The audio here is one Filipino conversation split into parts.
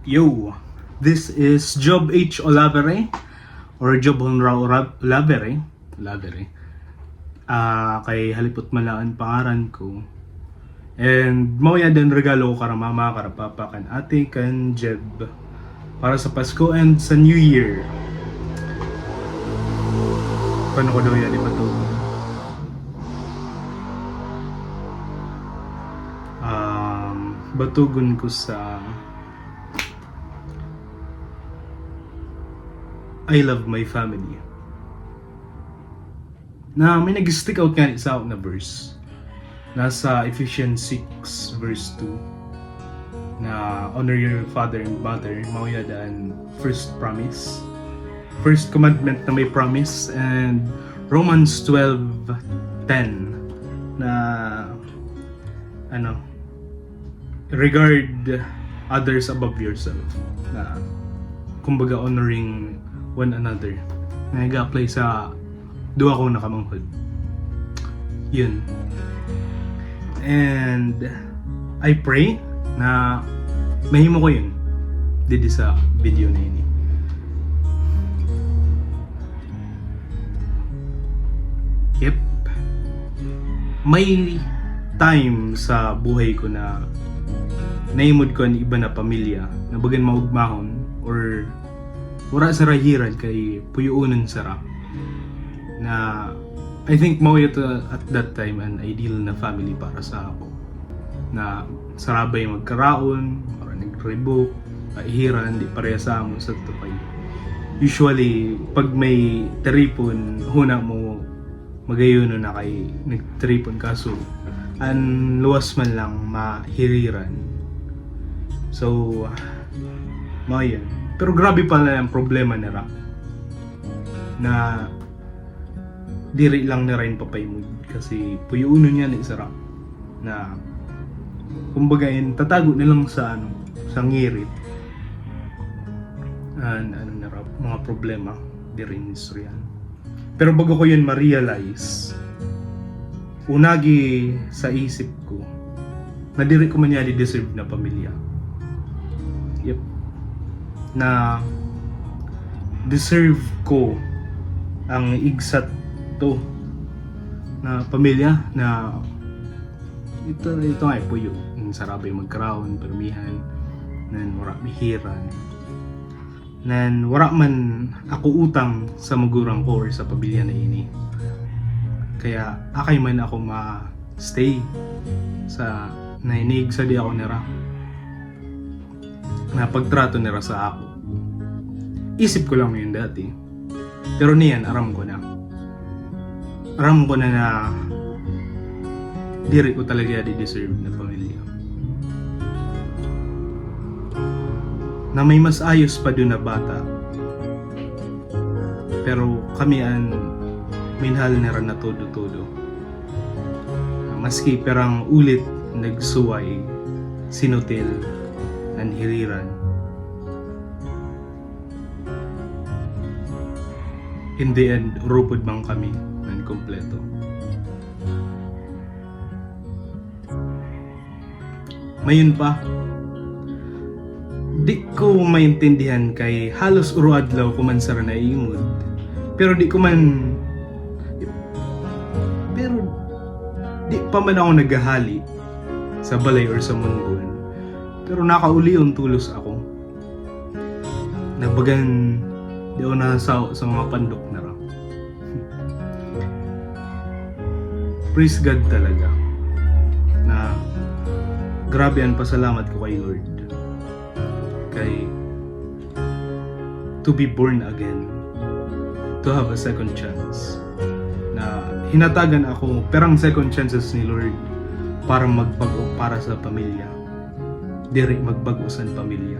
Yo, this is Job H. Olavere or Job Honra Olavere. Kay halipot malaan pangaran ko. And mawaya din regalo ko kara mama, kara papa, kan ate, kan Jeb para sa Pasko and sa New Year. Paano ko daw yan ipatuloy? Batugon ko sa I love my family. Na may nag-stick out nga sa na verse. Nasa Ephesians 6 verse 2 na honor your father and mother, mawaya daan first promise. First commandment na may promise, and Romans 12:10 na regard others above yourself, na kumbaga honoring one another, na nag-apply sa duwa ko nakamanghod. Yun. And I pray na mahimo ko yun dito sa video na yun. Yep. May time sa buhay ko na naimod ko ang iba na pamilya na bagan maugmahon or wala sa rahiran kay puyuunan sara, na I think mao ito at that time an ideal na family para sa ako, na sarabay magkaraon para nag-rebook ihiran di pareha sa amon sa tupay. Usually pag may tripon huna mo magayon na kay nagtripon kaso an luwas man lang mahiriran. So mao yan. Pero grabe pala ang problema nila na diri lang na rin papaymod kasi puyuuno niya na isara na kumbaga tatago nilang sa sa ngirit and mga problema diri in Israel. Pero bago ko yun ma-realize, unagi sa isip ko na diri ko man niya deserve na pamilya. Yep. Na deserve ko ang igsat to na pamilya na ito ay puyo ang sarabay magkaraon permihan nan wala bihiran nan wala man ako utang sa magurang ko or sa pamilya na ini, kaya akay man ako ma-stay sa nainig sa di ako nira na pagtrato nila sa ako. Isip ko lang yun dati. Pero niyan, aram ko na na diri ko talaga di-deserve na pamilya. Na may mas ayos pa doon na bata. Pero kami minhal nila na todo-todo. Maski perang ulit nagsuway, sinutil, hiriran. In the end, rupod bang kami ng kompleto. Mayon pa, di ko maintindihan kay halos uruadlaw ko man sara na iingod. Pero di pa man ako naghahali sa balay or sa mundon. Pero nakaulion tulos ako. Nabagan di ako nasaw sa mga pandok na raw. Praise God talaga. Na grabe ang pasalamat ko kay Lord. Kay to be born again. To have a second chance. Na hinatagan ako perang second chances ni Lord para magbago para sa pamilya. Diri magbago sa pamilya.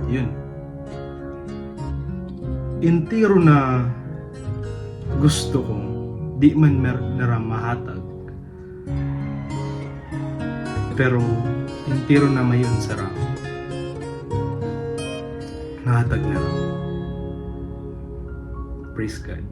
Yun. Intiro na gusto ko, di man naramahatag. Pero intiro na mayon sara. Nahatag na. Praise God.